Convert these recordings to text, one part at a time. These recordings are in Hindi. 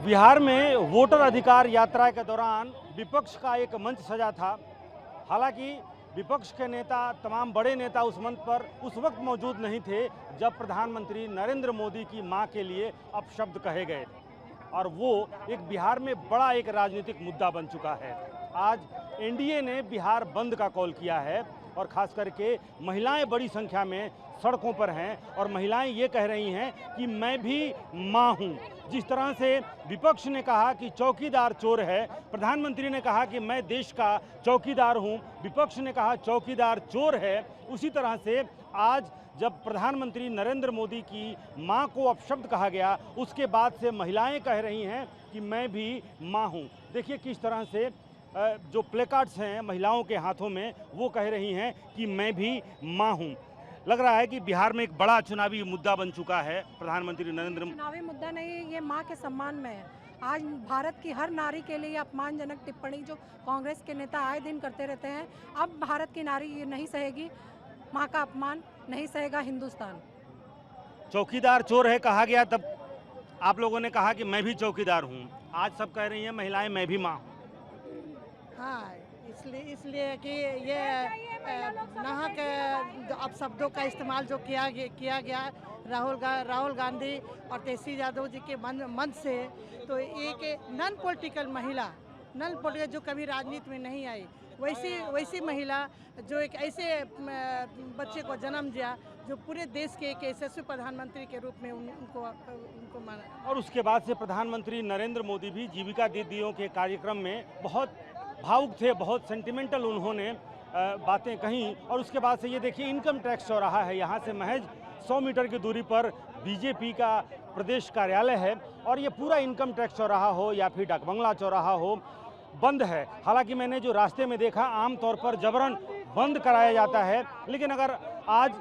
बिहार में वोटर अधिकार यात्रा के दौरान विपक्ष का एक मंच सजा था। हालांकि विपक्ष के नेता, तमाम बड़े नेता उस मंच पर उस वक्त मौजूद नहीं थे जब प्रधानमंत्री नरेंद्र मोदी की मां के लिए अपशब्द कहे गए और वो एक बिहार में बड़ा एक राजनीतिक मुद्दा बन चुका है। आज एनडीए ने बिहार बंद का कॉल किया है और खास करके महिलाएं बड़ी संख्या में सड़कों पर हैं और महिलाएं ये कह रही हैं कि मैं भी मां हूं। जिस तरह से विपक्ष ने कहा कि चौकीदार चोर है, प्रधानमंत्री ने कहा कि मैं देश का चौकीदार हूं, विपक्ष ने कहा चौकीदार चोर है, उसी तरह से आज जब प्रधानमंत्री नरेंद्र मोदी की मां को अपशब्द कहा गया, उसके बाद से महिलाएं कह रही हैं कि मैं भी मां हूं। देखिए किस तरह से जो प्लेकार्ड्स हैं महिलाओं के हाथों में, वो कह रही हैं कि मैं भी मां हूं। लग रहा है कि बिहार में एक बड़ा चुनावी मुद्दा बन चुका है। प्रधानमंत्री नरेंद्र मोदी चुनावी मुद्दा नहीं, ये माँ के सम्मान में है। आज भारत की हर नारी के लिए अपमानजनक टिप्पणी जो कांग्रेस के नेता आए दिन करते रहते हैं, अब भारत की नारी ये नहीं सहेगी, माँ का अपमान नहीं सहेगा हिंदुस्तान। चौकीदार चोर है कहा गया, तब आप लोगों ने कहा कि मैं भी चौकीदार हूं। आज सब कह रही हैं महिलाएं मैं भी मां हूं। हाँ, इसलिए कि ये नाहक अपशब्दों का इस्तेमाल जो किया गया राहुल गांधी और तेजस्वी यादव जी के मंच से, तो एक नॉन पॉलिटिकल जो कभी राजनीति में नहीं आई, वैसी महिला जो एक ऐसे बच्चे को जन्म दिया जो पूरे देश के एक यशस्वी प्रधानमंत्री के रूप में उनको माना। और उसके बाद से प्रधानमंत्री नरेंद्र मोदी भी जीविका दीदियों के कार्यक्रम में बहुत भावुक थे, बहुत सेंटिमेंटल उन्होंने बातें कहीं। और उसके बाद से ये देखिए इनकम टैक्स चौराहा है, यहाँ से महज 100 मीटर की दूरी पर बीजेपी का प्रदेश कार्यालय है और ये पूरा इनकम टैक्स चौराहा हो या फिर डाकबंगला चौराहा हो, बंद है। हालांकि मैंने जो रास्ते में देखा, आमतौर पर जबरन बंद कराया जाता है, लेकिन अगर आज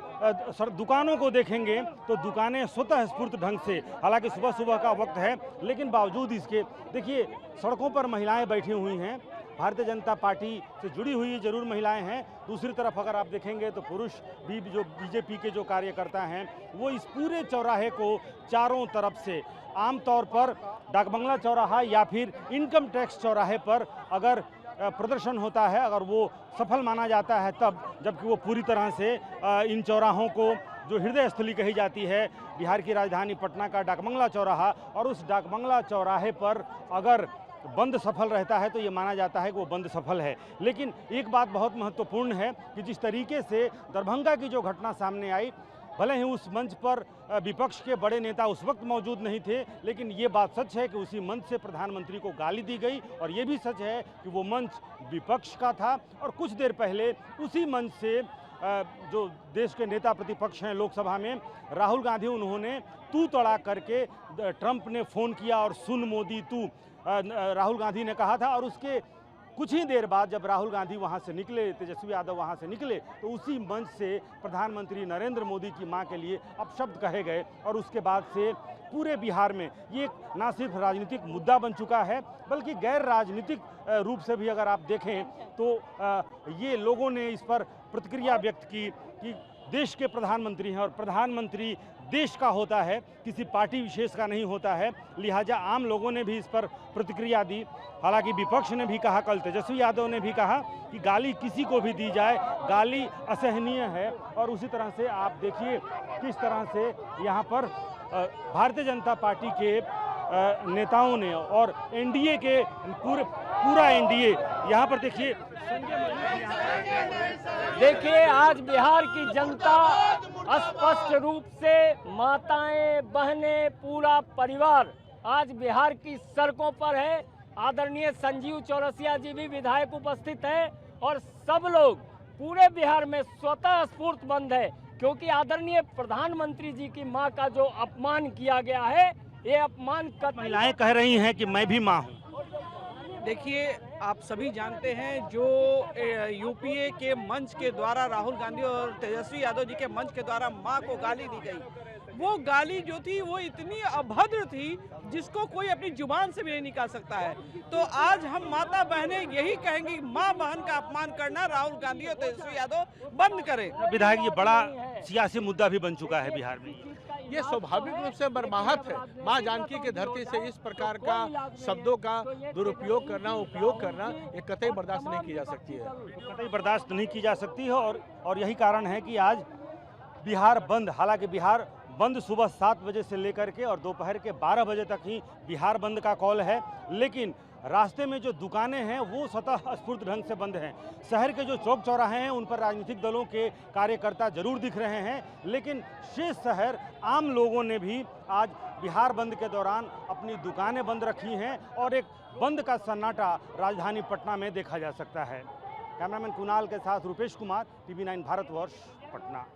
दुकानों को देखेंगे तो दुकानें स्वतः स्फूर्त ढंग से, हालांकि सुबह सुबह का वक्त है लेकिन बावजूद इसके देखिए सड़कों पर महिलाएं बैठी हुई हैं। भारतीय जनता पार्टी से जुड़ी हुई जरूर महिलाएं हैं, दूसरी तरफ अगर आप देखेंगे तो पुरुष भी जो बीजेपी के जो कार्यकर्ता हैं वो इस पूरे चौराहे को चारों तरफ से, आमतौर पर डाकबंगला चौराहा या फिर इनकम टैक्स चौराहे पर अगर प्रदर्शन होता है, अगर वो सफल माना जाता है तब, जबकि वो पूरी तरह से इन चौराहों को जो हृदय स्थली कही जाती है बिहार की राजधानी पटना का डाकबंगला चौराहा, और उस डाकबंगला चौराहे पर अगर बंद सफल रहता है तो ये माना जाता है कि वो बंद सफल है। लेकिन एक बात बहुत महत्वपूर्ण है कि जिस तरीके से दरभंगा की जो घटना सामने आई, भले ही उस मंच पर विपक्ष के बड़े नेता उस वक्त मौजूद नहीं थे, लेकिन ये बात सच है कि उसी मंच से प्रधानमंत्री को गाली दी गई और ये भी सच है कि वो मंच विपक्ष का था। और कुछ देर पहले उसी मंच से जो देश के नेता प्रतिपक्ष हैं लोकसभा में, राहुल गांधी, उन्होंने तू तड़ा करके ट्रंप ने फ़ोन किया और सुन मोदी तू, राहुल गांधी ने कहा था। और उसके कुछ ही देर बाद जब राहुल गांधी वहां से निकले, तेजस्वी यादव वहां से निकले, तो उसी मंच से प्रधानमंत्री नरेंद्र मोदी की मां के लिए अपशब्द कहे गए। और उसके बाद से पूरे बिहार में ये ना सिर्फ राजनीतिक मुद्दा बन चुका है बल्कि गैर राजनीतिक रूप से भी अगर आप देखें तो ये लोगों ने इस पर प्रतिक्रिया व्यक्त की कि देश के प्रधानमंत्री हैं और प्रधानमंत्री देश का होता है, किसी पार्टी विशेष का नहीं होता है, लिहाजा आम लोगों ने भी इस पर प्रतिक्रिया दी। हालांकि विपक्ष ने भी कहा, कल तेजस्वी यादव ने भी कहा कि गाली किसी को भी दी जाए, गाली असहनीय है। और उसी तरह से आप देखिए किस तरह से यहाँ पर भारतीय जनता पार्टी के नेताओं ने और एनडीए के पूरा एनडीए यहाँ पर देखिए आज बिहार की जनता स्पष्ट रूप से, माताएं, बहनें, पूरा परिवार आज बिहार की सड़कों पर है। आदरणीय संजीव चौरसिया जी भी विधायक उपस्थित हैं और सब लोग पूरे बिहार में स्वतः स्फूर्त बंद है, क्योंकि आदरणीय प्रधानमंत्री जी की मां का जो अपमान किया गया है, ये अपमान महिलाएं कह रही हैं कि मैं भी मां हूं। देखिए आप सभी जानते हैं जो यूपीए के मंच के द्वारा राहुल गांधी और तेजस्वी यादव जी के मंच के द्वारा मां को गाली दी गई, वो गाली जो थी वो इतनी अभद्र थी जिसको कोई अपनी जुबान से भी नहीं निकाल सकता है। तो आज हम माता बहनें यही कहेंगे, मां बहन का अपमान करना राहुल गांधी और तेजस्वी यादव बंद करें। विधायक, ये बड़ा सियासी मुद्दा भी बन चुका है बिहार में। ये स्वाभाविक रूप से मर्माहत है। माँ जानकी की धरती से इस प्रकार का शब्दों का दुरुपयोग करना, उपयोग करना, ये कतई बर्दाश्त नहीं की जा सकती है। कतई बर्दाश्त नहीं की जा सकती है और यही कारण है कि आज बिहार बंद, हालांकि बिहार बंद सुबह 7 बजे से लेकर के और दोपहर के 12 बजे तक ही बिहार बंद का कॉल है, लेकिन रास्ते में जो दुकानें हैं वो स्वतः स्फूर्त ढंग से बंद हैं। शहर के जो चौक चौराहे हैं उन पर राजनीतिक दलों के कार्यकर्ता जरूर दिख रहे हैं, लेकिन शेष शहर आम लोगों ने भी आज बिहार बंद के दौरान अपनी दुकानें बंद रखी हैं और एक बंद का सन्नाटा राजधानी पटना में देखा जा सकता है। कैमरामैन कुणाल के साथ रुपेश कुमार, TV9 भारतवर्ष, पटना।